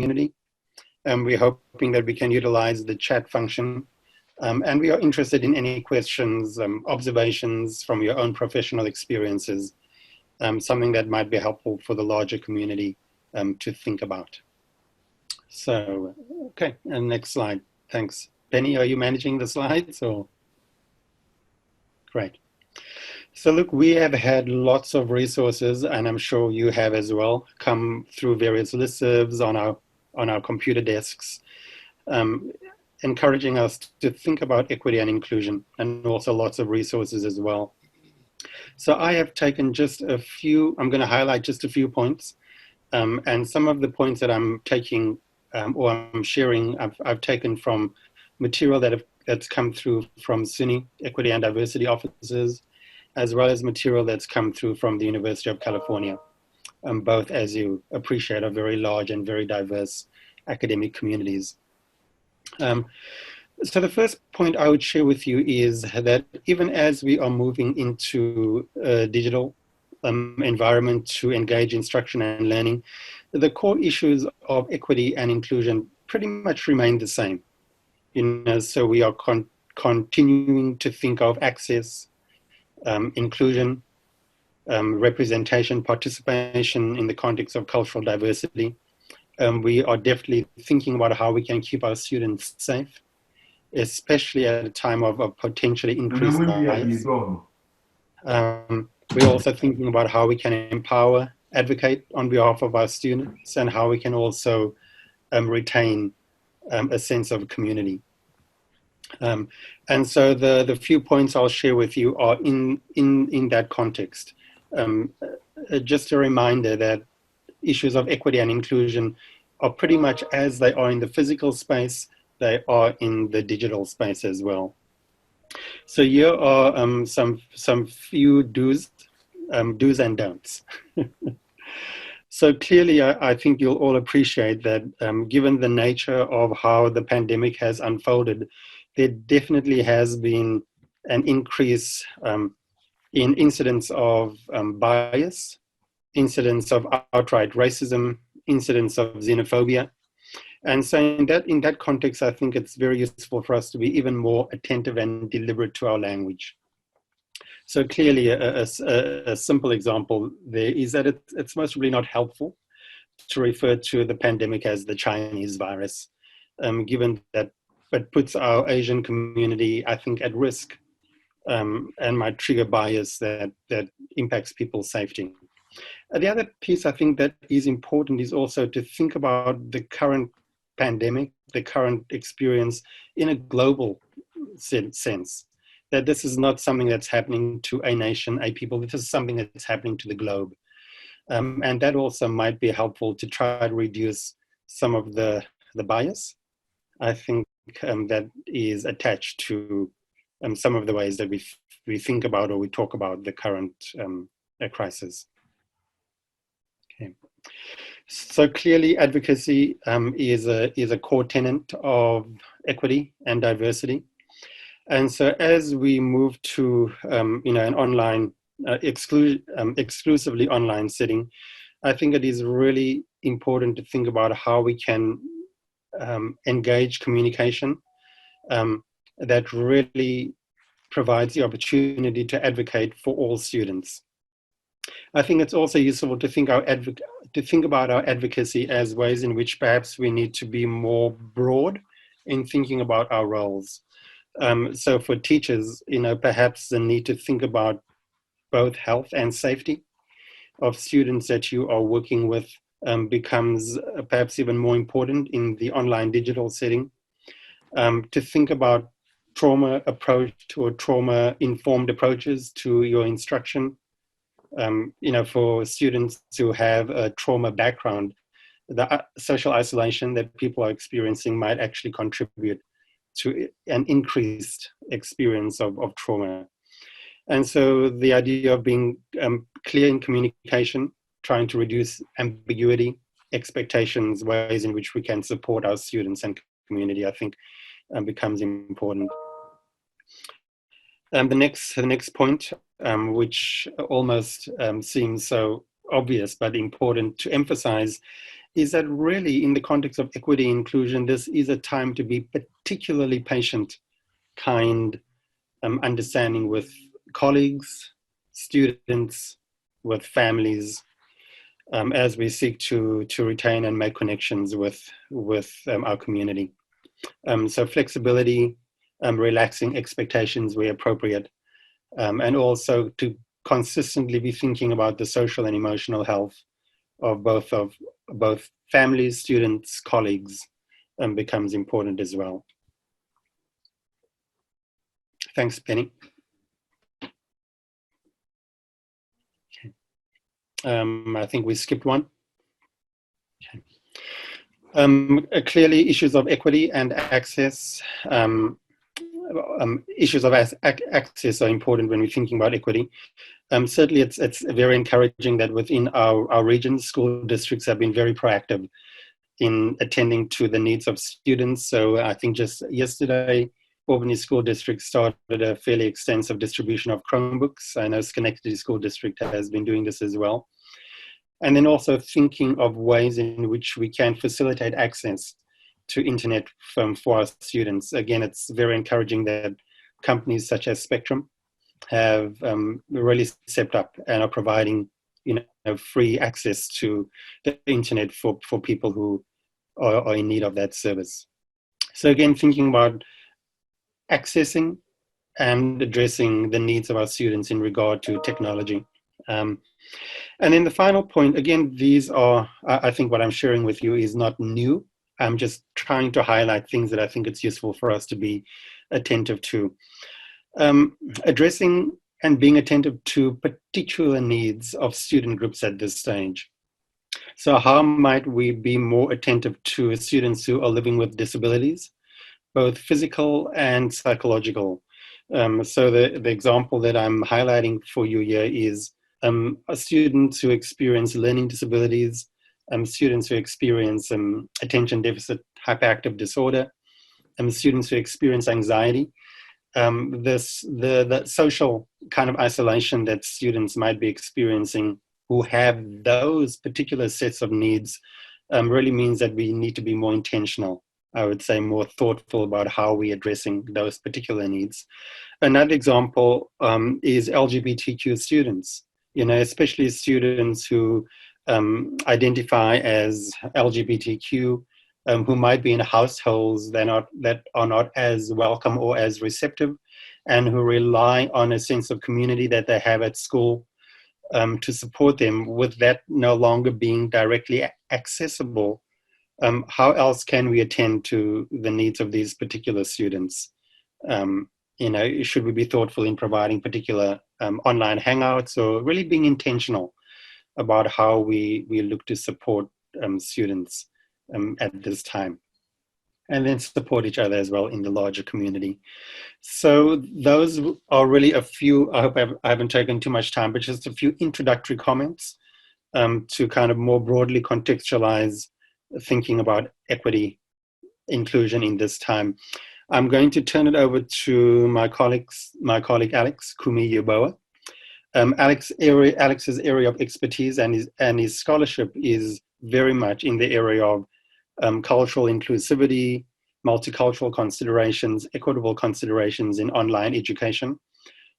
community. We're hoping that we can utilize the chat function. And we are interested in any questions, observations from your own professional experiences, something that might be helpful for the larger community to think about. So, okay, and next slide. Thanks. Penny, are you managing the slides or? Great. So look, we have had lots of resources, and I'm sure you have as well, come through various listservs on our computer desks, encouraging us to think about equity and inclusion, and also lots of resources as well. So I have taken just a few, I'm going to highlight just a few points, and some of the points that I'm taking or I'm sharing, I've taken from material that's come through from SUNY Equity and Diversity offices, as well as material that's come through from the University of California. Both, as you appreciate, are very large and very diverse academic communities. So the first point I would share with you is that even as we are moving into a digital environment to engage instruction and learning, the core issues of equity and inclusion pretty much remain the same. So we are continuing to think of access, inclusion, representation, participation in the context of cultural diversity. We are definitely thinking about how we can keep our students safe, especially at a time of potentially increased bias. We're also thinking about how we can empower, advocate on behalf of our students, and how we can also retain a sense of community. And so the few points I'll share with you are in that context. Just a reminder that issues of equity and inclusion are pretty much as they are in the physical space, they are in the digital space as well. So here are some few do's and don'ts. So clearly, I think you'll all appreciate that given the nature of how the pandemic has unfolded, there definitely has been an increase in incidents of bias, incidents of outright racism, incidents of xenophobia. And so in that context, I think it's very useful for us to be even more attentive and deliberate to our language. So clearly, a simple example there is that it's most probably not helpful to refer to the pandemic as the Chinese virus, given that it puts our Asian community, I think, at risk and might trigger bias that impacts people's safety. The other piece I think that is important is also to think about the current pandemic, the current experience in a global sense, that this is not something that's happening to a nation, a people, this is something that's happening to the globe. And that also might be helpful to try to reduce some of the bias, I think, that is attached to some of the ways that we think about or we talk about the current crisis. Okay. So clearly, advocacy is a core tenet of equity and diversity, and so as we move to an online exclusively online setting, I think it is really important to think about how we can engage communication that really provides the opportunity to advocate for all students. I think it's also useful to think about our advocacy as ways in which perhaps we need to be more broad in thinking about our roles. So for teachers, perhaps the need to think about both health and safety of students that you are working with becomes perhaps even more important in the online digital setting. To think about trauma approach or trauma-informed approaches to your instruction. For students who have a trauma background, the social isolation that people are experiencing might actually contribute to an increased experience of trauma. And so the idea of being clear in communication, trying to reduce ambiguity, expectations, ways in which we can support our students and community, I think becomes important. The next point, which almost seems so obvious but important to emphasize, is that really in the context of equity and inclusion, this is a time to be particularly patient, kind, understanding with colleagues, students, with families, as we seek to retain and make connections with our community. So flexibility, relaxing expectations where appropriate, and also to consistently be thinking about the social and emotional health of both families, students, colleagues, becomes important as well. Thanks, Penny. I think we skipped one. Clearly, issues of equity and access, issues of access are important when we're thinking about equity. Certainly, it's very encouraging that within our regions, school districts have been very proactive in attending to the needs of students. So I think just yesterday, Albany School District started a fairly extensive distribution of Chromebooks. I know Schenectady School District has been doing this as well. And then also thinking of ways in which we can facilitate access to internet for our students. Again, it's very encouraging that companies such as Spectrum have really stepped up and are providing free access to the internet for people who are in need of that service. So again, thinking about accessing and addressing the needs of our students in regard to technology. And then the final point, again, these are, I think what I'm sharing with you is not new. I'm just trying to highlight things that I think it's useful for us to be attentive to. Addressing and being attentive to particular needs of student groups at this stage. So how might we be more attentive to students who are living with disabilities, both physical and psychological? So the example that I'm highlighting for you here is students who experience learning disabilities, students who experience attention deficit hyperactive disorder, students who experience anxiety. The social kind of isolation that students might be experiencing who have those particular sets of needs really means that we need to be more intentional, I would say more thoughtful about how we're addressing those particular needs. Another example is LGBTQ students, especially students who identify as LGBTQ, who might be in households that are not as welcome or as receptive, and who rely on a sense of community that they have at school to support them. With that no longer being directly accessible, how else can we attend to the needs of these particular students? Should we be thoughtful in providing particular online hangouts, or really being intentional about how we look to support students at this time, and then support each other as well in the larger community. So those are really a few, I hope I haven't taken too much time, but just a few introductory comments to kind of more broadly contextualize thinking about equity, inclusion in this time. I'm going to turn it over to my colleague Alex Kumi-Yeboah. Alex's area of expertise and his scholarship is very much in the area of cultural inclusivity, multicultural considerations, equitable considerations in online education.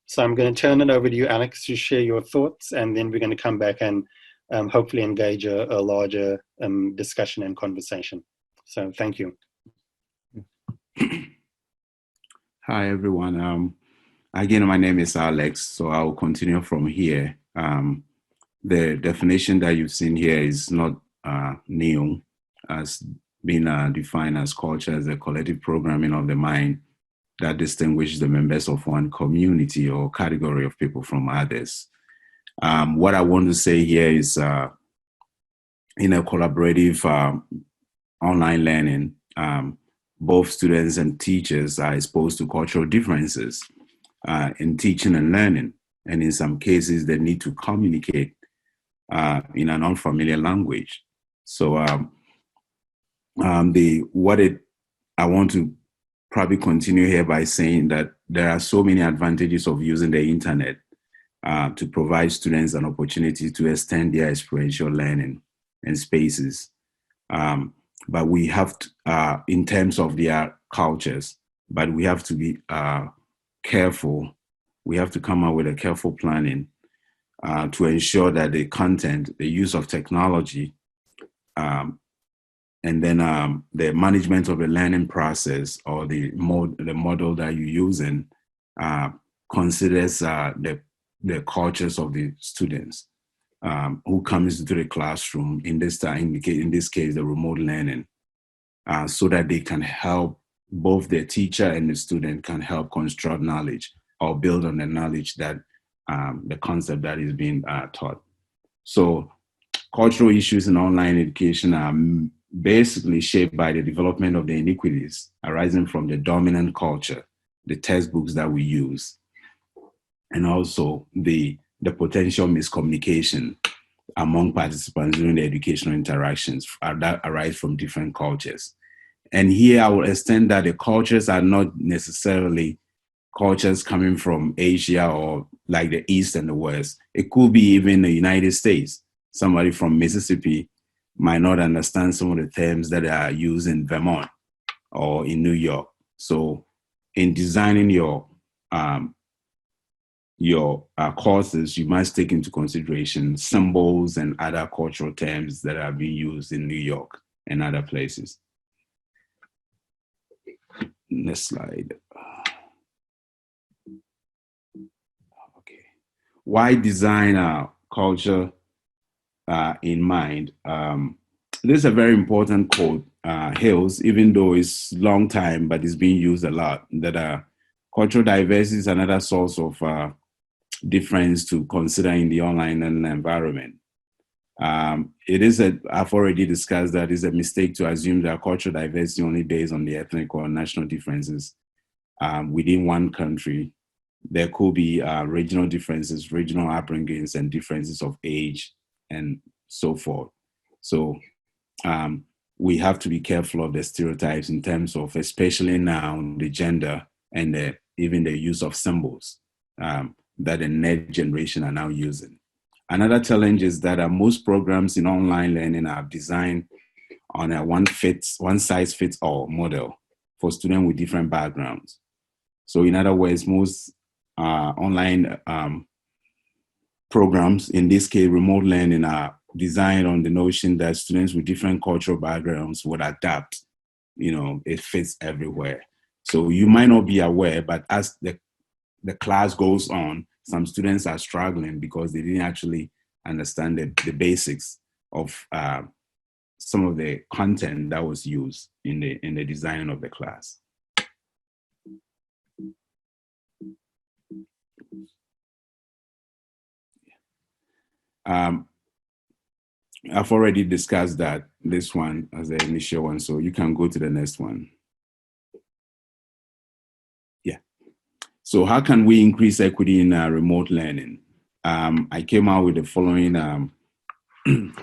So I'm going to turn it over to you, Alex, to share your thoughts, and then we're going to come back and hopefully engage a larger discussion and conversation. So thank you. Hi, everyone. Again, my name is Alex, so I'll continue from here. The definition that you've seen here is not new, as being defined as culture as a collective programming of the mind that distinguishes the members of one community or category of people from others. What I want to say here is in a collaborative online learning, both students and teachers are exposed to cultural differences in teaching and learning. And in some cases, they need to communicate in an unfamiliar language. So I want to probably continue here by saying that there are so many advantages of using the internet to provide students an opportunity to extend their experiential learning and spaces. But we have to, in terms of their cultures, but we have to be careful. We have to come up with a careful planning to ensure that the content, the use of technology, and then the management of the learning process or the model that you're using considers the cultures of the students who comes into the classroom, in this case, the remote learning, so that they can help, both the teacher and the student can help construct knowledge or build on the knowledge that the concept that is being taught. So cultural issues in online education are basically shaped by the development of the inequities arising from the dominant culture, the textbooks that we use, and also the potential miscommunication among participants during the educational interactions that arise from different cultures. And here I will extend that the cultures are not necessarily cultures coming from Asia or like the East and the West. It could be even the United States. Somebody from Mississippi might not understand some of the terms that are used in Vermont or in New York. So in designing your courses, you must take into consideration symbols and other cultural terms that are being used in New York and other places. Next slide. Okay. Why design culture in mind? This is a very important quote, Hills, even though it's long time, but it's being used a lot, that cultural diversity is another source of difference to consider in the online learning environment. I've already discussed that it's a mistake to assume that cultural diversity only based on the ethnic or national differences within one country. There could be regional differences, regional upbringings, and differences of age and so forth. So we have to be careful of the stereotypes in terms of, especially now, the gender and even the use of symbols that the next generation are now using. Another challenge is that most programs in online learning are designed on a one size fits all model for students with different backgrounds. So in other words, most online programs, in this case, remote learning, are designed on the notion that students with different cultural backgrounds would adapt. It fits everywhere. So you might not be aware, but as the class goes on, some students are struggling because they didn't actually understand the basics of some of the content that was used in the design of the class. I've already discussed this one as the initial one, so you can go to the next one. Yeah. So how can we increase equity in remote learning? I came out with the following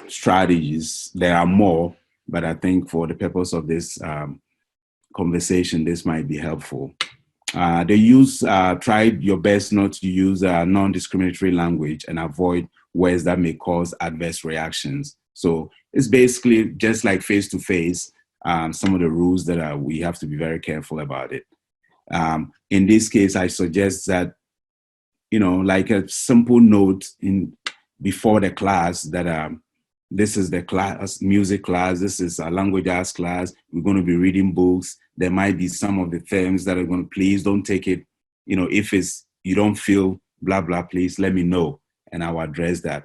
strategies. There are more, but I think for the purpose of this conversation, this might be helpful. Try your best not to use non-discriminatory language and avoid words that may cause adverse reactions. So it's basically just like face-to-face, some of the rules that we have to be very careful about it. In this case, I suggest that, like a simple note before the class that this is the class, music class, this is a language arts class, we're going to be reading books. There might be some of the terms that are going to, please don't take it, if you don't feel blah, blah, please let me know and I'll address that.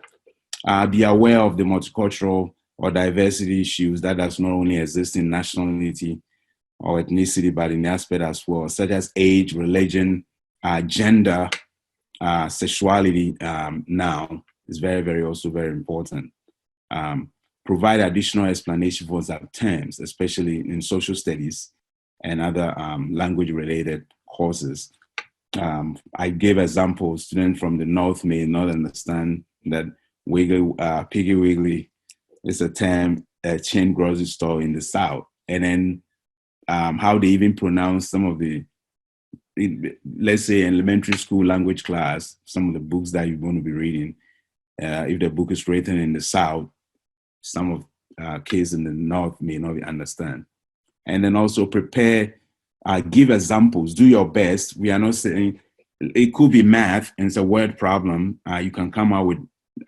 Be aware of the multicultural or diversity issues that does not only exist in nationality or ethnicity, but in aspect as well, such as age, religion, gender, sexuality now is very, very also very important. Provide additional explanation for some terms, especially in social studies and other language-related courses. I gave examples. Students from the North may not understand that Piggy Wiggly is a term, a chain grocery store in the South. And then how they even pronounce some of the, let's say, elementary school language class, some of the books that you're going to be reading. If the book is written in the South, some of kids in the North may not understand. And then also prepare, give examples, do your best. We are not saying it could be math and it's a word problem. You can come out with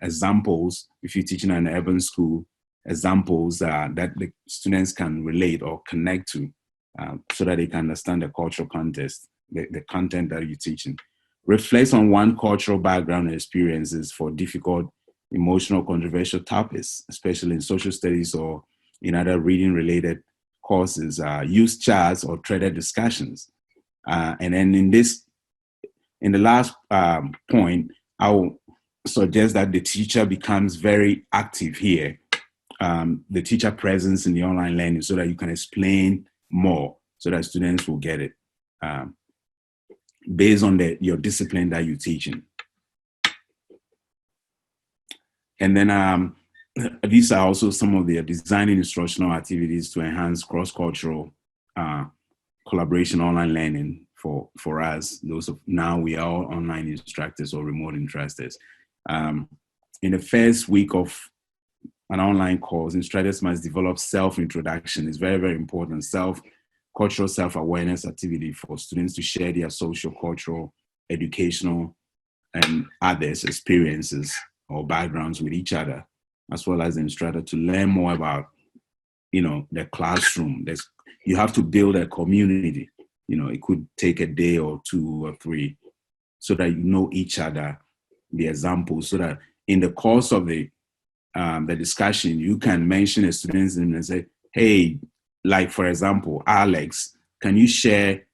examples if you're teaching in an urban school, examples that the students can relate or connect to, so that they can understand the cultural context, the content that you're teaching. Reflect on one cultural background and experiences for difficult, emotional, controversial topics, especially in social studies or in other reading-related courses. Use charts or threaded discussions. And then in the last point, I will suggest that the teacher becomes very active here. The teacher presence in the online learning, so that you can explain more, so that students will get it based on your discipline that you're teaching. And then these are also some of the designing instructional activities to enhance cross-cultural collaboration online learning for us. Those of now, we are all online instructors or remote instructors. In the first week of an online course, instructors must develop self-introduction. It's very, very important. Cultural self-awareness activity for students to share their social, cultural, educational, and others' experiences or backgrounds with each other, as well as the instructor, to learn more about, the classroom. You have to build a community. It could take a day or 2 or 3, so that you know each other, the examples, so that in the course of the discussion, you can mention a student's name and say, hey, like, for example, Alex, can you share,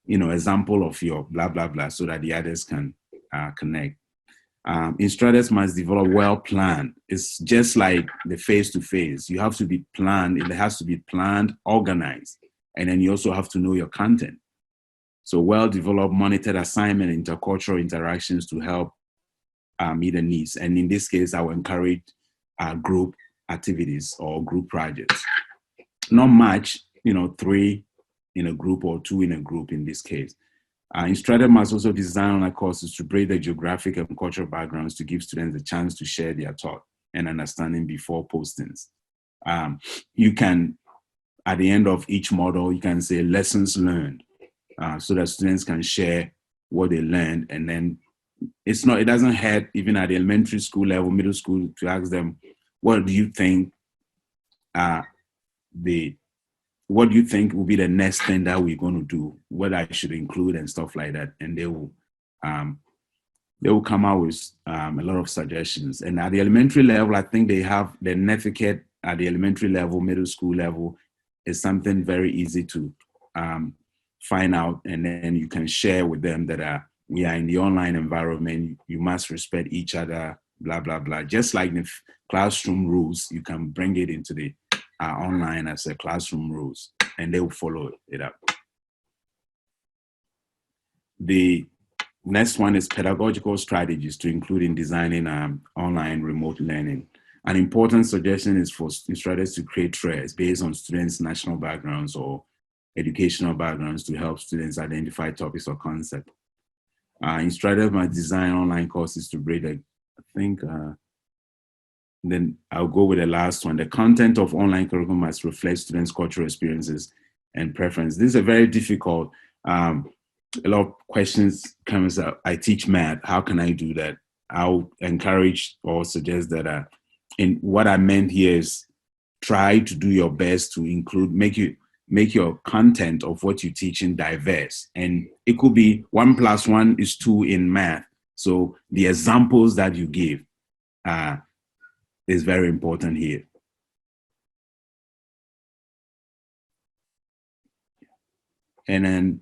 example of your blah, blah, blah, so that the others can connect. Instructors must develop well-planned. It's just like the face-to-face. You have to be planned. It has to be planned, organized. And then you also have to know your content. So well-developed, monitored assignment, intercultural interactions to help meet the needs. And in this case, I will encourage group activities or group projects. Not much, 3 in a group or 2 in a group in this case. Instructor must also design online courses to break the geographic and cultural backgrounds to give students a chance to share their thought and understanding before postings. You can, at the end of each model, you can say lessons learned, so that students can share what they learned. And then it doesn't hurt, even at the elementary school level, middle school, to ask them, what do you think what do you think will be the next thing that we're going to do, what I should include and stuff like that. And they will come out with a lot of suggestions. And at the elementary level, I think they have the netiquette at the elementary level, middle school level, is something very easy to find out. And then you can share with them that we are in the online environment. You must respect each other, blah, blah, blah. Just like the classroom rules, you can bring it into the online as a classroom rules, and they will follow it up. The next one is pedagogical strategies to include in designing online remote learning. An important suggestion is for instructors to create threads based on students' national backgrounds or educational backgrounds to help students identify topics or concepts. Instructors must design online courses to break then I'll go with the last one. The content of online curriculum must reflect students' cultural experiences and preference. This is a very difficult, a lot of questions comes up. I teach math. How can I do that? I'll encourage or suggest that in what I meant here is try to do your best to include, make your content of what you're teaching diverse. And it could be 1 + 1 is 2 in math. So the examples that you give is very important here. And then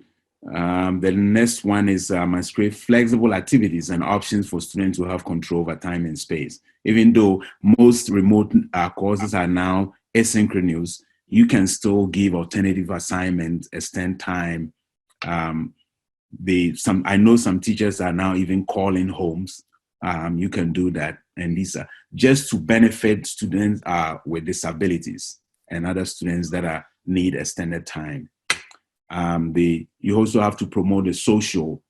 the next one is must create flexible activities and options for students to have control over time and space. Even though most remote courses are now asynchronous, you can still give alternative assignments, extend time. I know some teachers are now even calling homes. You can do that. And these are just to benefit students with disabilities and other students that need extended time. You also have to promote the social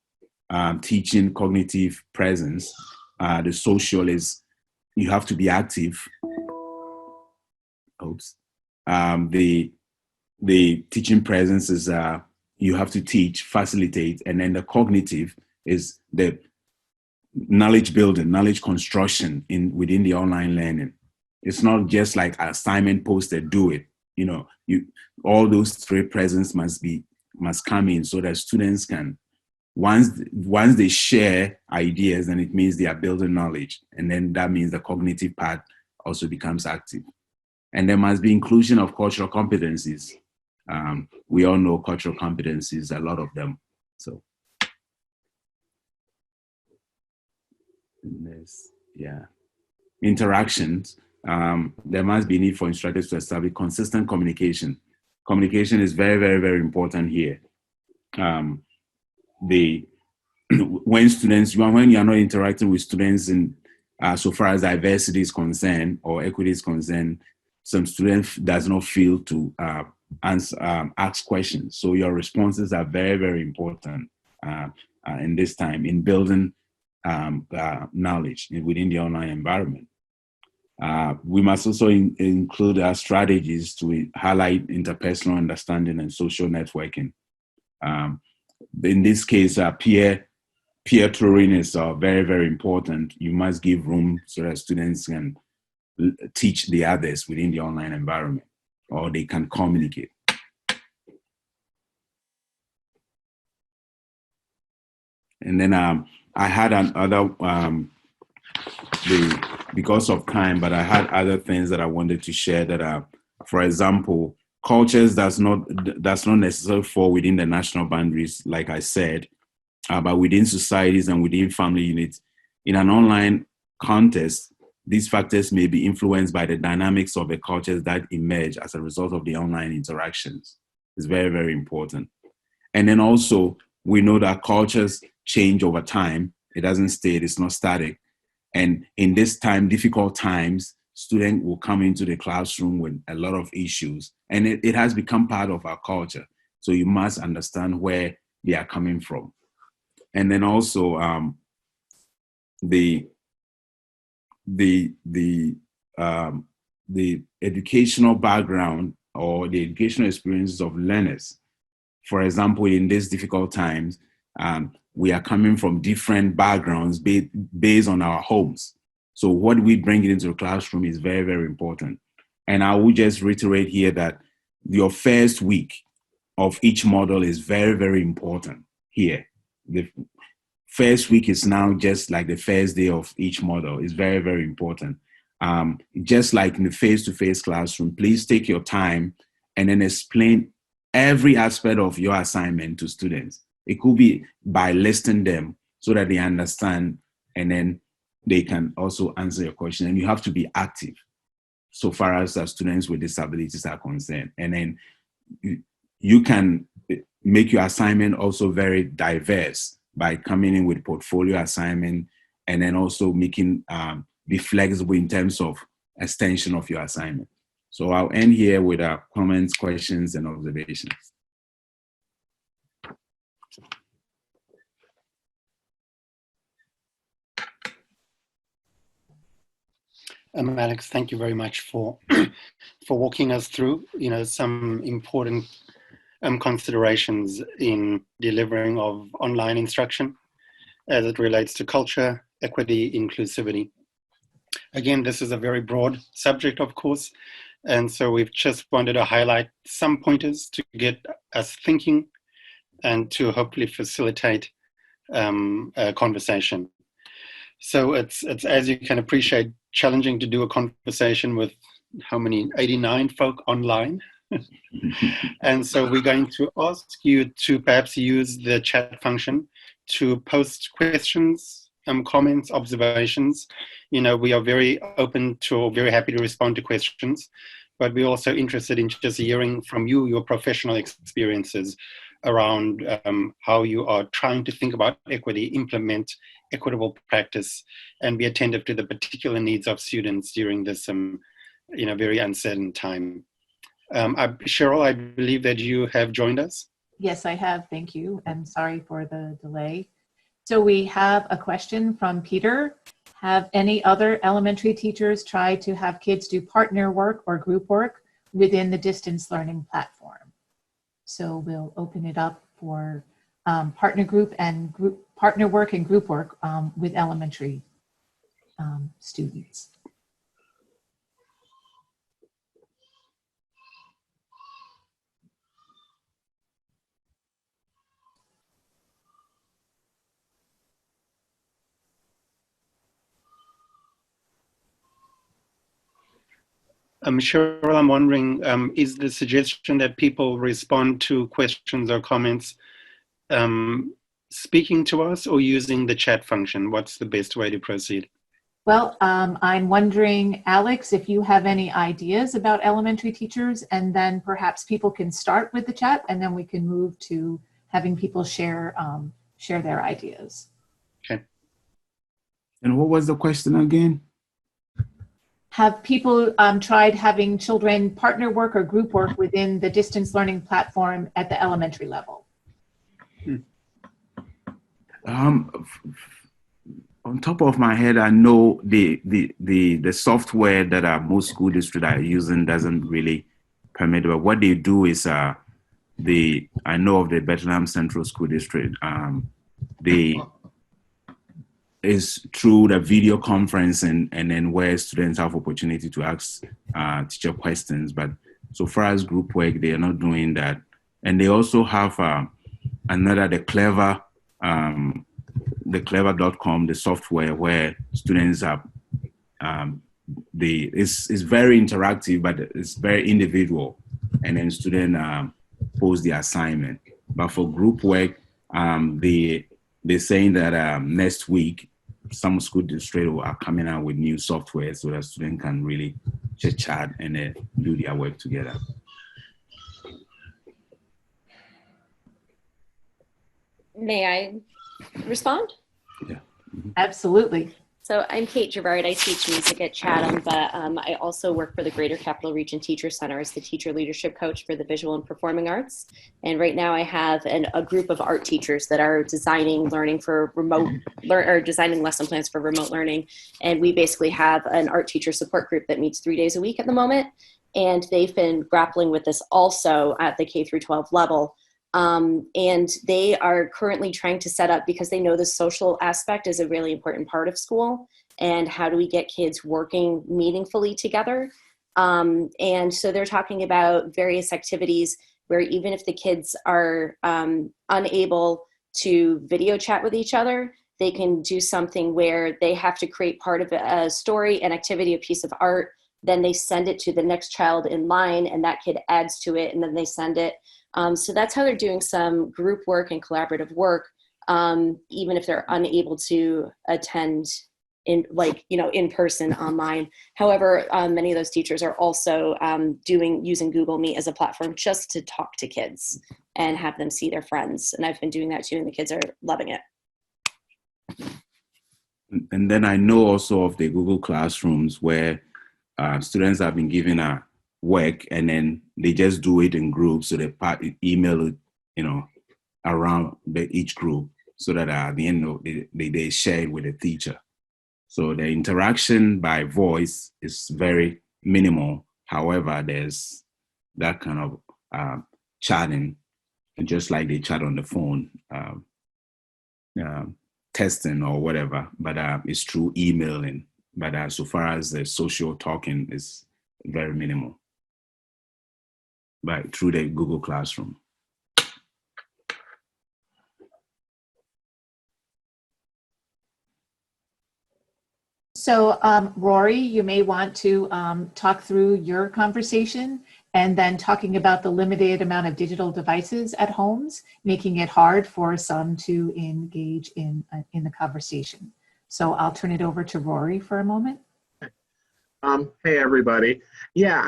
teaching, cognitive presence. The social is you have to be active. oops, the teaching presence is you have to teach, facilitate, and then the cognitive is the knowledge building, knowledge construction within the online learning. It's not just like assignment posted, do it. You know, all those three presence must come in so that students can, once they share ideas, then it means they are building knowledge, and then that means the cognitive part also becomes active. And there must be inclusion of cultural competencies. We all know cultural competencies, a lot of them. So, interactions. There must be need for instructors to establish consistent communication. Communication is very, very, very important here. When you're not interacting with students in so far as diversity is concerned or equity is concerned, some students does not feel to ask questions. So your responses are very, very important in this time in building knowledge within the online environment. We must also include our strategies to highlight interpersonal understanding and social networking. In this case, peer tutoring is very, very important. You must give room so that students can teach the others within the online environment, or they can communicate. And then I had another, because of time, but I had other things that I wanted to share that are, for example, cultures does not necessarily fall within the national boundaries, like I said, but within societies and within family units. In an online context, these factors may be influenced by the dynamics of the cultures that emerge as a result of the online interactions. It's very, very important. And then also, we know that cultures change over time. It doesn't stay, it's not static. And in this time, difficult times, students will come into the classroom with a lot of issues. And it has become part of our culture. So you must understand where they are coming from. And then also the educational background or the educational experiences of learners. For example, in these difficult times, we are coming from different backgrounds based on our homes. So what we bring into the classroom is very, very important. And I will just reiterate here that your first week of each model is very, very important here. The first week is now just like the first day of each model. It's very, very important. Just like in the face-to-face classroom, please take your time and then explain every aspect of your assignment to students. It could be by listing them so that they understand, and then they can also answer your question. And you have to be active so far as students with disabilities are concerned. And then you can make your assignment also very diverse by coming in with portfolio assignment, and then also making be flexible in terms of extension of your assignment. So I'll end here with comments, questions, and observations. Alex, thank you very much for walking us through, some important considerations in delivering of online instruction as it relates to culture, equity, inclusivity. Again, this is a very broad subject, of course, and so we've just wanted to highlight some pointers to get us thinking and to hopefully facilitate a conversation. So it's, as you can appreciate, challenging to do a conversation with how many, 89 folk online. And so we're going to ask you to perhaps use the chat function to post questions, comments, observations. We are very open to, very happy to respond to questions, but we're also interested in just hearing from you, your professional experiences around how you are trying to think about equity, implement equitable practice, and be attentive to the particular needs of students during this very uncertain time. Cheryl, I believe that you have joined us. Yes, I have. Thank you. And sorry for the delay. So we have a question from Peter. Have any other elementary teachers tried to have kids do partner work or group work within the distance learning platform? So we'll open it up for partner work and group work with elementary students. Cheryl, I'm wondering, is the suggestion that people respond to questions or comments speaking to us or using the chat function? What's the best way to proceed? Well, I'm wondering, Alex, if you have any ideas about elementary teachers, and then perhaps people can start with the chat, and then we can move to having people share their ideas. Okay. And what was the question again? Have people tried having children partner work or group work within the distance learning platform at the elementary level? On top of my head, I know the software that most school districts are using doesn't really permit, but what they do is I know of the Bethlehem Central School District. Is through the video conference and then where students have opportunity to ask teacher questions. But so far as group work, they are not doing that. And they also have the clever.com, the software where students are, it's very interactive, but it's very individual. And then student post the assignment. But for group work, they're saying that next week, some school districts are coming out with new software so that students can really chit chat and do their work together. May I respond? Yeah. Mm-hmm. Absolutely. So I'm Kate Gerard. I teach music at Chatham, but I also work for the Greater Capital Region Teacher Center as the teacher leadership coach for the visual and performing arts. And right now I have a group of art teachers that are designing learning for designing lesson plans for remote learning. And we basically have an art teacher support group that meets 3 days a week at the moment. And they've been grappling with this also at the K through 12 level. And they are currently trying to set up, because they know the social aspect is a really important part of school, and how do we get kids working meaningfully together. And so they're talking about various activities where even if the kids are unable to video chat with each other, they can do something where they have to create part of a story, an activity, a piece of art, then they send it to the next child in line, and that kid adds to it, and then they send it. So that's how they're doing some group work and collaborative work, even if they're unable to attend in person online. However, many of those teachers are also using Google Meet as a platform just to talk to kids and have them see their friends. And I've been doing that too, and the kids are loving it. And then I know also of the Google Classrooms where students have been given a work and then they just do it in groups. So they email it, around each group so that at the end of they share it with the teacher. So the interaction by voice is very minimal. However, there's that kind of chatting, just like they chat on the phone, testing or whatever, but it's through emailing. But so far as the social talking is very minimal, but through the Google Classroom. So Rory, you may want to talk through your conversation, and then talking about the limited amount of digital devices at homes, making it hard for some to engage in the conversation. So I'll turn it over to Rory for a moment. Hey, everybody. Yeah,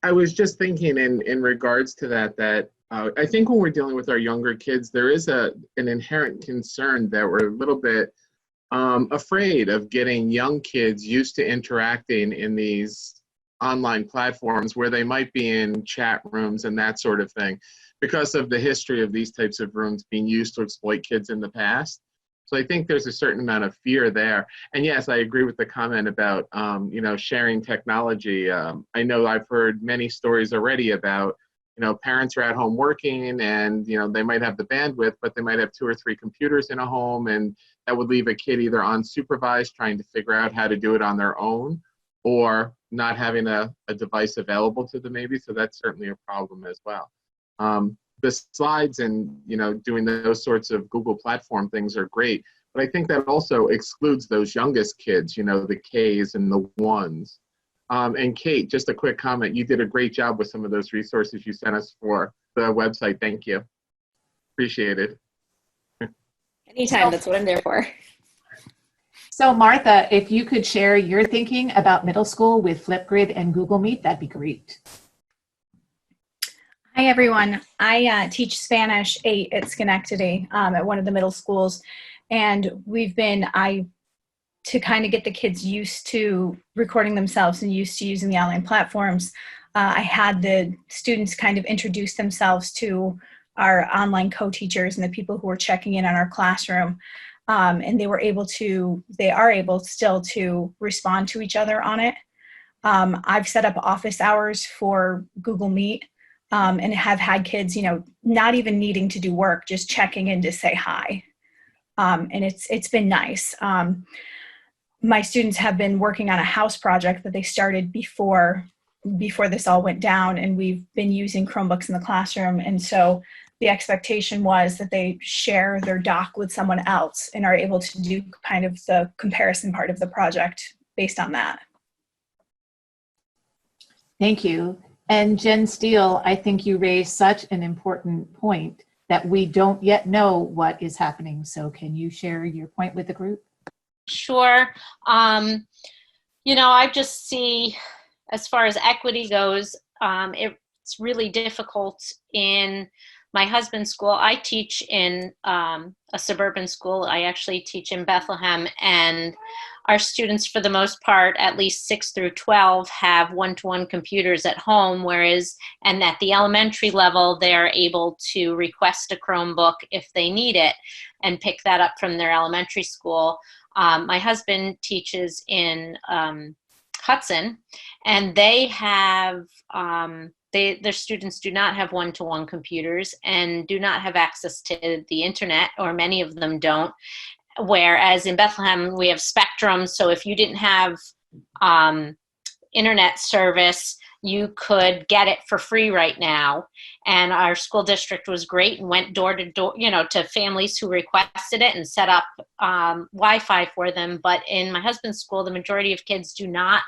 I was just thinking in regards to that I think when we're dealing with our younger kids, there is an inherent concern that we're a little bit afraid of getting young kids used to interacting in these online platforms where they might be in chat rooms and that sort of thing, because of the history of these types of rooms being used to exploit kids in the past. So I think there's a certain amount of fear there. And yes, I agree with the comment about, sharing technology. I know I've heard many stories already about, parents are at home working and, they might have the bandwidth, but they might have 2 or 3 computers in a home, and that would leave a kid either unsupervised trying to figure out how to do it on their own, or not having a device available to them maybe. So that's certainly a problem as well. The slides and, doing those sorts of Google platform things are great, but I think that also excludes those youngest kids, the Ks and the ones. And Kate, just a quick comment. You did a great job with some of those resources you sent us for the website. Thank you. Appreciate it. Anytime, that's what I'm there for. So Martha, if you could share your thinking about middle school with Flipgrid and Google Meet, that'd be great. Hi, everyone. I teach Spanish 8 at Schenectady at one of the middle schools. And to kind of get the kids used to recording themselves and used to using the online platforms, I had the students kind of introduce themselves to our online co-teachers and the people who were checking in on our classroom. And they are able still to respond to each other on it. I've set up office hours for Google Meet. And have had kids, not even needing to do work, just checking in to say hi. And it's been nice. My students have been working on a house project that they started before this all went down, and we've been using Chromebooks in the classroom. And so the expectation was that they share their doc with someone else and are able to do kind of the comparison part of the project based on that. Thank you. And Jen Steele, I think you raised such an important point that we don't yet know what is happening. So can you share your point with the group? Sure. I just see, as far as equity goes, it's really difficult in my husband's school. I teach in a suburban school. I actually teach in Bethlehem, and our students, for the most part, at least 6 through 12, have one-to-one computers at home, and at the elementary level, they're able to request a Chromebook if they need it and pick that up from their elementary school. My husband teaches in Hudson, and they have, their students do not have one-to-one computers and do not have access to the internet, or many of them don't. Whereas in Bethlehem, we have Spectrum, so if you didn't have internet service, you could get it for free right now. And our school district was great and went door to door, to families who requested it and set up Wi-Fi for them. But in my husband's school, the majority of kids do not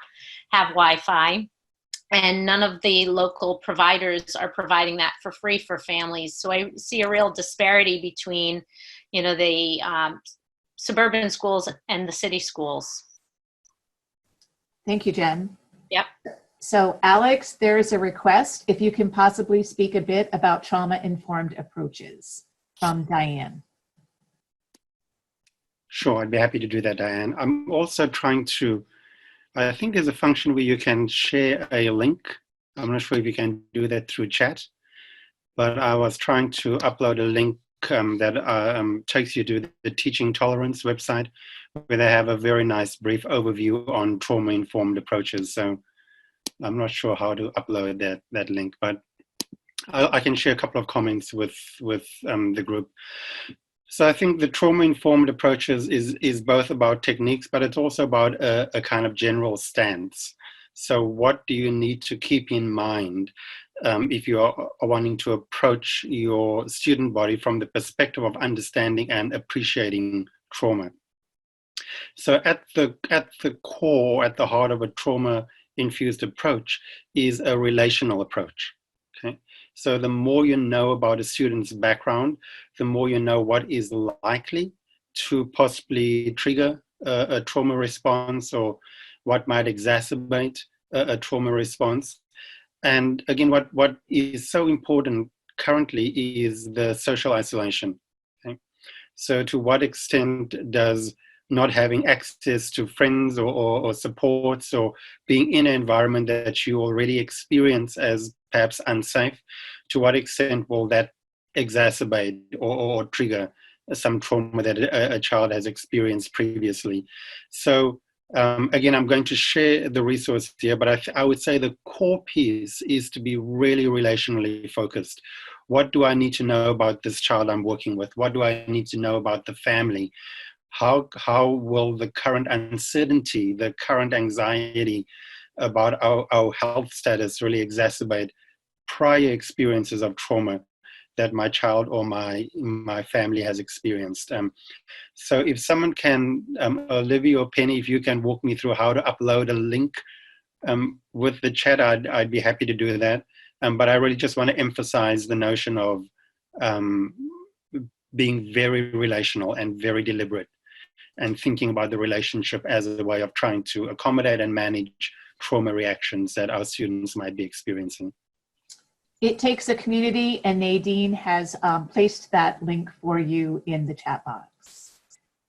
have Wi-Fi, and none of the local providers are providing that for free for families. So I see a real disparity between, the suburban schools and the city schools. Thank you, Jen. Yep. So Alex, there is a request if you can possibly speak a bit about trauma-informed approaches from Diane. Sure, I'd be happy to do that, Diane. I'm also trying to, I think there's a function where you can share a link. I'm not sure if you can do that through chat, but I was trying to upload a link that takes you to the Teaching Tolerance website, where they have a very nice brief overview on trauma-informed approaches. So I'm not sure how to upload that link, but I can share a couple of comments with the group. So I think the trauma-informed approaches is both about techniques, but it's also about a kind of general stance. So what do you need to keep in mind if you are wanting to approach your student body from the perspective of understanding and appreciating trauma? So at the core, at the heart of a trauma-infused approach is a relational approach. Okay, so the more you know about a student's background, the more you know what is likely to possibly trigger a trauma response, or what might exacerbate a trauma response. And again, what is so important currently is the social isolation. Okay? So to what extent does not having access to friends or supports, or being in an environment that you already experience as perhaps unsafe, to what extent will that exacerbate or trigger some trauma that a child has experienced previously. So again, I'm going to share the resource here, but I would say the core piece is to be really relationally focused. What do I need to know about this child I'm working with? What do I need to know about the family? How will the current uncertainty, the current anxiety about our health status really exacerbate prior experiences of trauma that my child or my family has experienced? So if someone can, Olivia or Penny, if you can walk me through how to upload a link with the chat, I'd be happy to do that. But I really just want to emphasize the notion of being very relational and very deliberate, and thinking about the relationship as a way of trying to accommodate and manage trauma reactions that our students might be experiencing. It takes a community, and Nadine has placed that link for you in the chat box.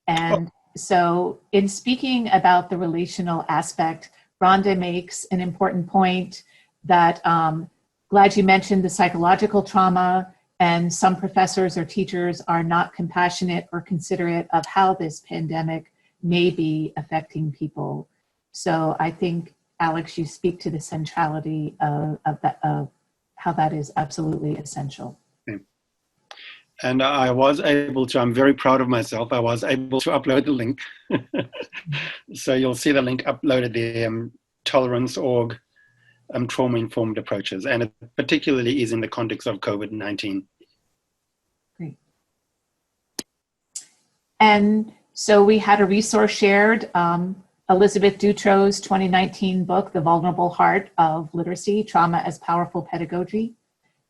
And so in speaking about the relational aspect, Rhonda makes an important point that, glad you mentioned the psychological trauma, and some professors or teachers are not compassionate or considerate of how this pandemic may be affecting people. So I think, Alex, you speak to the centrality of how that is absolutely essential. Okay. And I was able to, I'm very proud of myself, I was able to upload the link. So you'll see the link uploaded there, tolerance.org, trauma-informed approaches, and it particularly is in the context of COVID-19. Great. And so we had a resource shared, Elizabeth Dutro's 2019 book, The Vulnerable Heart of Literacy, Trauma as Powerful Pedagogy.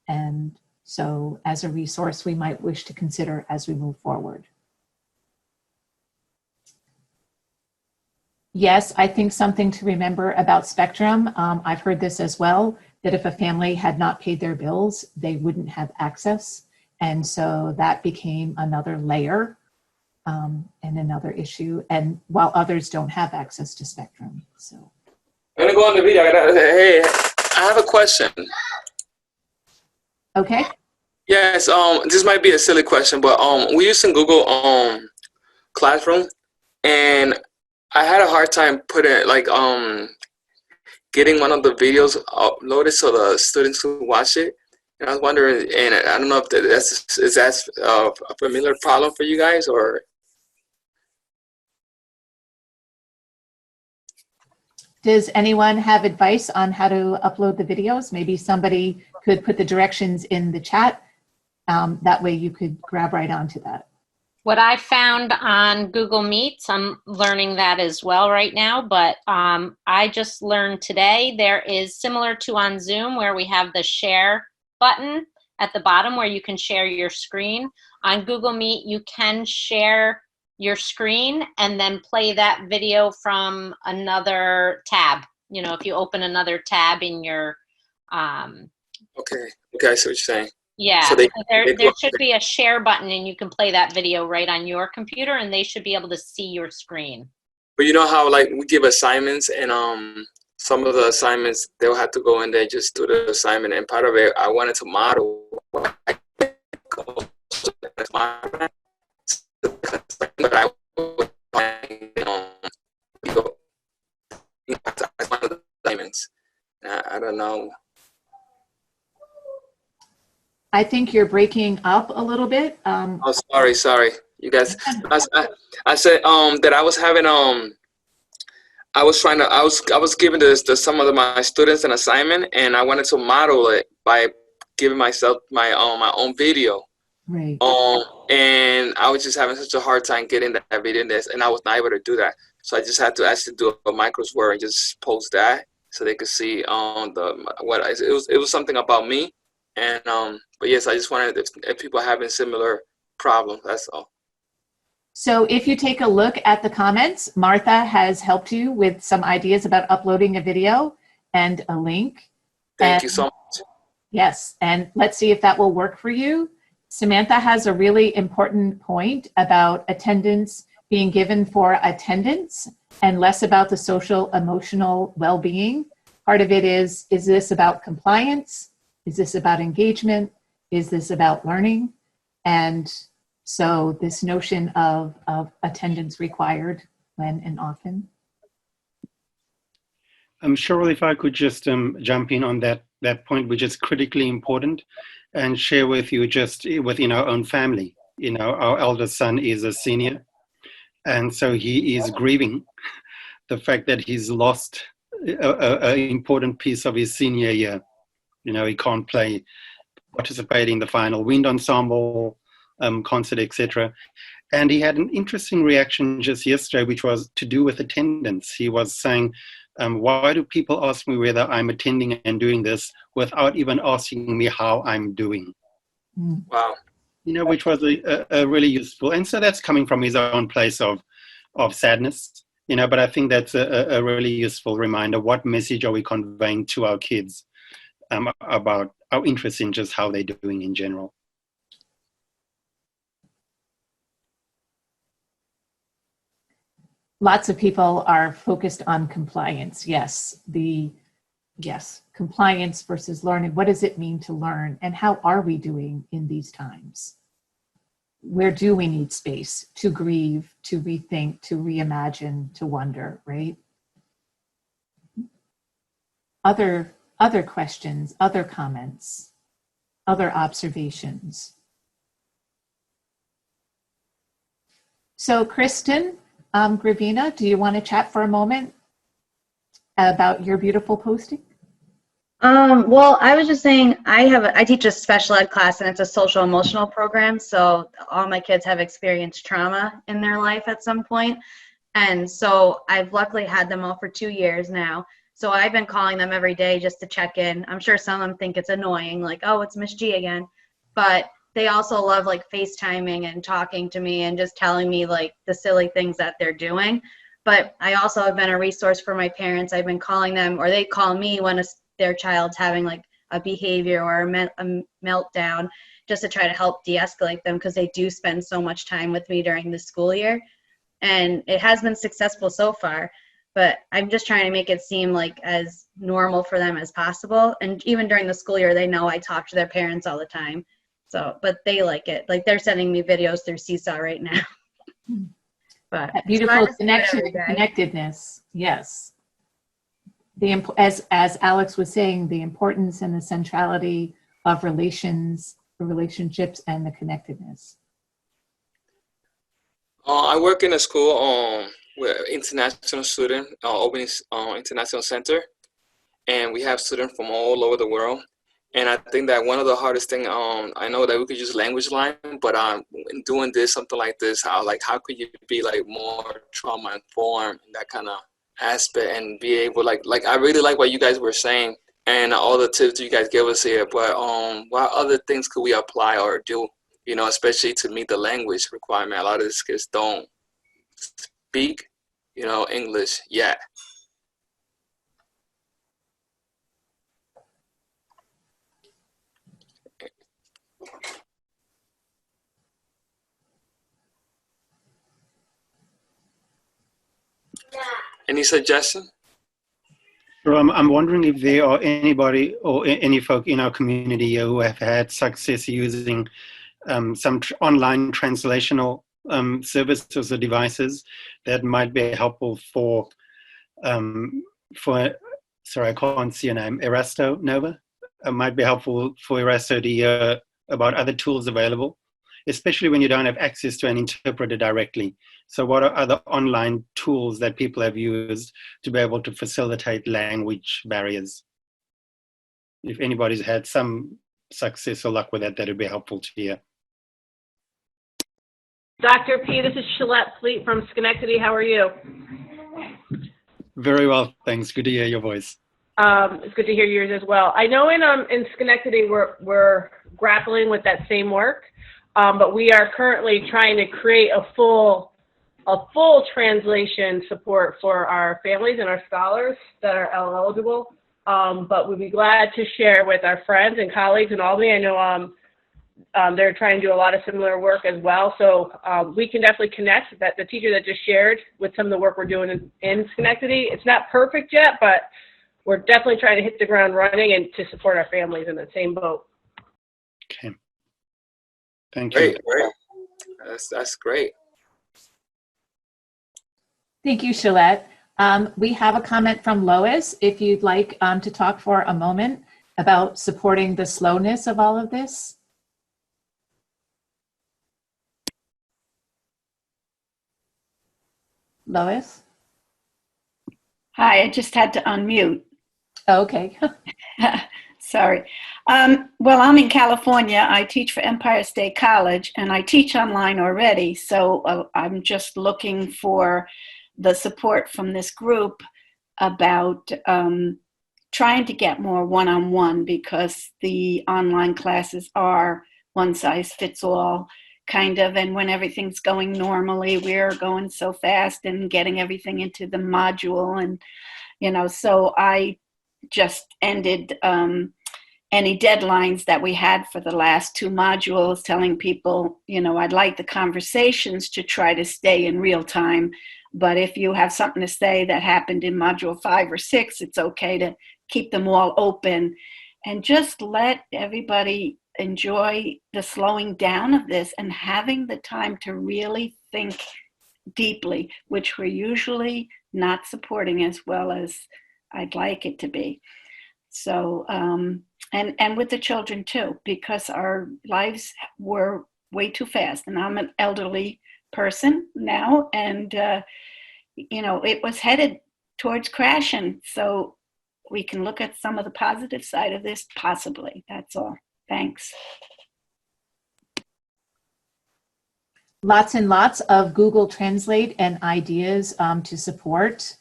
And so as a resource we might wish to consider as we move forward. Yes, I think something to remember about Spectrum, I've heard this as well, that if a family had not paid their bills, they wouldn't have access. And so that became another layer and another issue, and while others don't have access to Spectrum. So I'm gonna go on the video. Hey, I have a question. Okay. Yes, this might be a silly question, but we using Google Classroom, and I had a hard time putting getting one of the videos uploaded so the students could watch it. And I was wondering, and I don't know if is that a familiar problem for you guys, or? Does anyone have advice on how to upload the videos? Maybe somebody could put the directions in the chat. That way you could grab right onto that. What I found on Google Meets, I'm learning that as well right now, but I just learned today there is similar to on Zoom where we have the share button at the bottom where you can share your screen. On Google Meet, you can share your screen and then play that video from another tab. You know, if you open another tab in your... Okay, I see what you're saying. Yeah, so there should be a share button and you can play that video right on your computer and they should be able to see your screen. But you know how like we give assignments and some of the assignments they'll have to go in there just do the assignment, and part of it I wanted to model but I don't know. I think you're breaking up a little bit. Oh, sorry, you guys. I said that I was having I was giving some of my students an assignment, and I wanted to model it by giving myself my own video. Right. And I was just having such a hard time getting that video in this, and I was not able to do that. So I just had to actually do a microsword and just post that so they could see it was something about me. And but yes, I just wanted if people are having similar problems, that's all. So if you take a look at the comments, Martha has helped you with some ideas about uploading a video and a link. Thank you so much. Yes, and let's see if that will work for you. Samantha has a really important point about attendance being given for attendance and less about the social emotional well-being. Part of it is this about compliance? Is this about engagement? Is this about learning? And So this notion of attendance required when and often. Cheryl, if I could just jump in on that point, which is critically important, and share with you just within our own family. You know, our eldest son is a senior, and so he is grieving the fact that he's lost an important piece of his senior year. You know, he can't participate in the final wind ensemble concert, etc. And he had an interesting reaction just yesterday, which was to do with attendance. He was saying, why do people ask me whether I'm attending and doing this without even asking me how I'm doing? Wow. You know, which was a really useful. And so that's coming from his own place of sadness, you know, but I think that's a really useful reminder. What message are we conveying to our kids about our interest in just how they're doing in general? Lots of people are focused on compliance. Yes, compliance versus learning. What does it mean to learn, and how are we doing in these times? Where do we need space to grieve, to rethink, to reimagine, to wonder, right? Other questions, other comments, other observations. So Kristen, Gravina, do you want to chat for a moment about your beautiful posting? Well, I was just saying, I teach a special ed class, and it's a social emotional program. So all my kids have experienced trauma in their life at some point. And so I've luckily had them all for 2 years now. So I've been calling them every day just to check in. I'm sure some of them think it's annoying, like, oh, it's Miss G again. But they also love like FaceTiming and talking to me and just telling me like the silly things that they're doing. But I also have been a resource for my parents. I've been calling them, or they call me when their child's having like a behavior or a meltdown, just to try to help de-escalate them, because they do spend so much time with me during the school year. And it has been successful so far, but I'm just trying to make it seem like as normal for them as possible. And even during the school year, they know I talk to their parents all the time. So, but they like it. Like they're sending me videos through Seesaw right now. But that beautiful connection and connectedness. Yes. As Alex was saying, the importance and the centrality of relationships and the connectedness. I work in a school with international student, Open International Center, and we have students from all over the world. And I think that one of the hardest thing, I know that we could use language line, but in doing this, something like this, how could you be like more trauma informed in that kind of aspect and be able like I really like what you guys were saying and all the tips you guys gave us here. But what other things could we apply or do? You know, especially to meet the language requirement. A lot of these kids don't speak, you know, English yet. Any suggestion? So I'm wondering if there are anybody or any folk in our community who have had success using some online translational services or devices that might be helpful for sorry, I can't see your name, Erasto Nova. Might be helpful for Erasto to hear about other tools available, especially when you don't have access to an interpreter directly. So what are other online tools that people have used to be able to facilitate language barriers? If anybody's had some success or luck with that, that would be helpful to hear. Dr. P, this is Shalette Fleet from Schenectady. How are you? Very well, thanks. Good to hear your voice. It's good to hear yours as well. I know in Schenectady we're grappling with that same work, but we are currently trying to create a full translation support for our families and our scholars that are eligible. But we'd be glad to share with our friends and colleagues in Albany. I know they're trying to do a lot of similar work as well. So we can definitely connect that the teacher that just shared with some of the work we're doing in Schenectady. It's not perfect yet, but we're definitely trying to hit the ground running and to support our families in the same boat. Okay. Thank you. Great. That's great. Thank you, Shalette. We have a comment from Lois, if you'd like to talk for a moment about supporting the slowness of all of this. Lois? Hi, I just had to unmute. Oh, okay. Sorry. Well, I'm in California. I teach for Empire State College, and I teach online already. So I'm just looking for the support from this group about trying to get more one-on-one, because the online classes are one size fits all, kind of. And when everything's going normally, we're going so fast and getting everything into the module. And, you know, so I just ended any deadlines that we had for the last 2 modules, telling people, you know, I'd like the conversations to try to stay in real time. But if you have something to say that happened in module 5 or 6, it's okay to keep them all open and just let everybody enjoy the slowing down of this and having the time to really think deeply, which we're usually not supporting as well as I'd like it to be. So, and with the children too, because our lives were way too fast. And I'm an elderly person now, and you know, it was headed towards crashing. So we can look at some of the positive side of this, possibly. That's all. Thanks. Lots and lots of Google Translate and ideas to support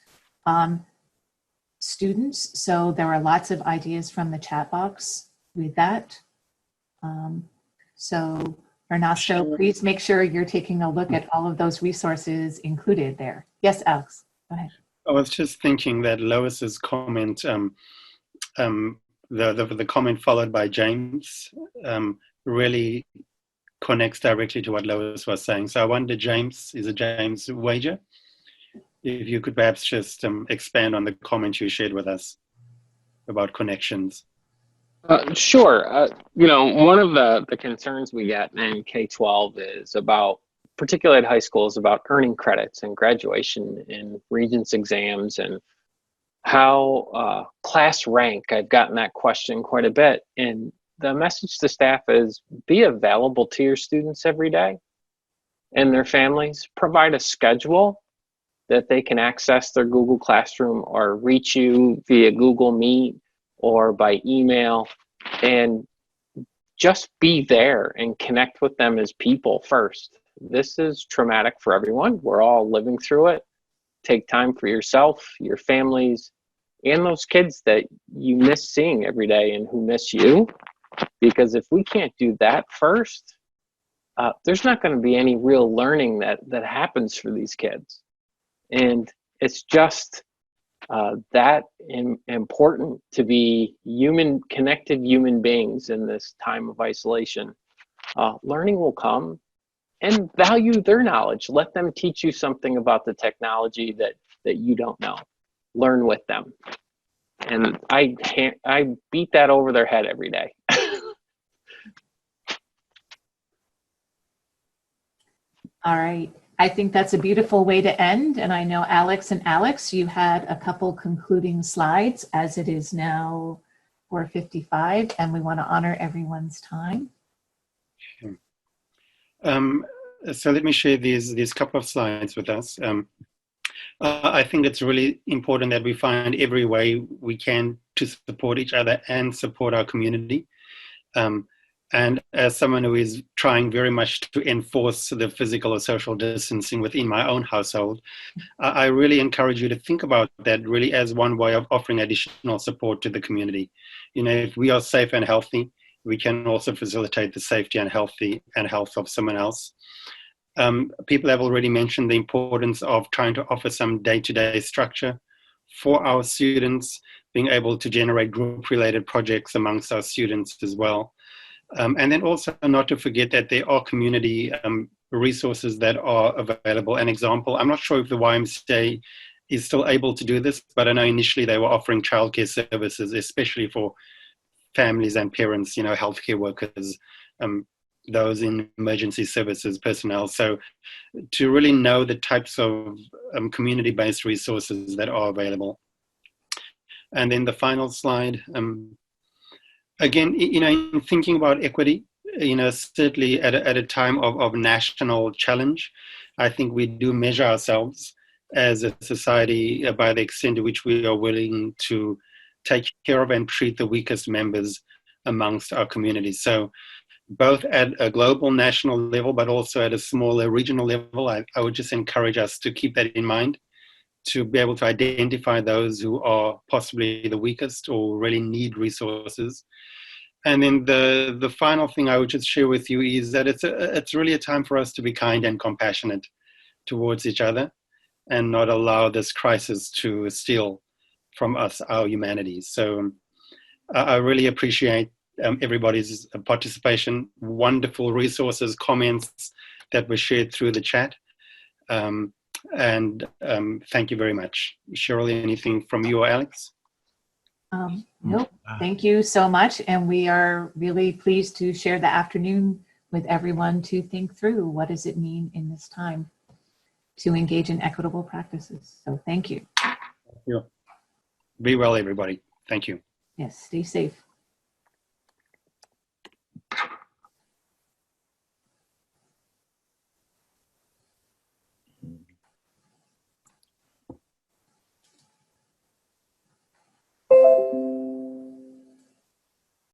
students. So there are lots of ideas from the chat box with that. So Ernesto, please make sure you're taking a look at all of those resources included there. Yes, Alex, go ahead. I was just thinking that Lois's comment, the comment followed by James, really connects directly to what Lois was saying. So I wonder, James, is it James Wager? If you could perhaps just expand on the comment you shared with us about connections. Sure. You know, one of the concerns we get in K-12 is about, particularly at high schools, about earning credits and graduation and Regents exams and how class rank. I've gotten that question quite a bit. And the message to staff is be available to your students every day and their families. Provide a schedule that they can access their Google Classroom or reach you via Google Meet or by email, and just be there and connect with them as people first. This is traumatic for everyone. We're all living through it. Take time for yourself, your families, and those kids that you miss seeing every day and who miss you. Because if we can't do that first, there's not going to be any real learning that happens for these kids. And it's just that important to be connected human beings in this time of isolation. Learning will come, and value their knowledge. Let them teach you something about the technology that you don't know. Learn with them. And I beat that over their head every day. All right. I think that's a beautiful way to end. And I know Alex, you had a couple concluding slides, as it is now 4:55, and we want to honor everyone's time. So let me share these couple of slides with us. I think it's really important that we find every way we can to support each other and support our community. And as someone who is trying very much to enforce the physical or social distancing within my own household, I really encourage you to think about that really as one way of offering additional support to the community. You know, if we are safe and healthy, we can also facilitate the safety and health of someone else. People have already mentioned the importance of trying to offer some day-to-day structure for our students, being able to generate group-related projects amongst our students as well. And then also not to forget that there are community resources that are available. An example, I'm not sure if the YMCA is still able to do this, but I know initially they were offering childcare services, especially for families and parents, you know, healthcare workers, those in emergency services personnel. So to really know the types of community-based resources that are available. And then the final slide, again, in thinking about equity, certainly at a time of national challenge, I think we do measure ourselves as a society by the extent to which we are willing to take care of and treat the weakest members amongst our communities. So both at a global national level, but also at a smaller regional level, I would just encourage us to keep that in mind, to be able to identify those who are possibly the weakest or really need resources. And then the final thing I would just share with you is that it's really a time for us to be kind and compassionate towards each other and not allow this crisis to steal from us our humanity. So I really appreciate everybody's participation, wonderful resources, comments that were shared through the chat. And thank you very much. Cheryl, anything from you or Alex? Nope. Thank you so much. And we are really pleased to share the afternoon with everyone to think through what does it mean in this time to engage in equitable practices. So thank you. Thank you. Be well, everybody. Thank you. Yes, stay safe.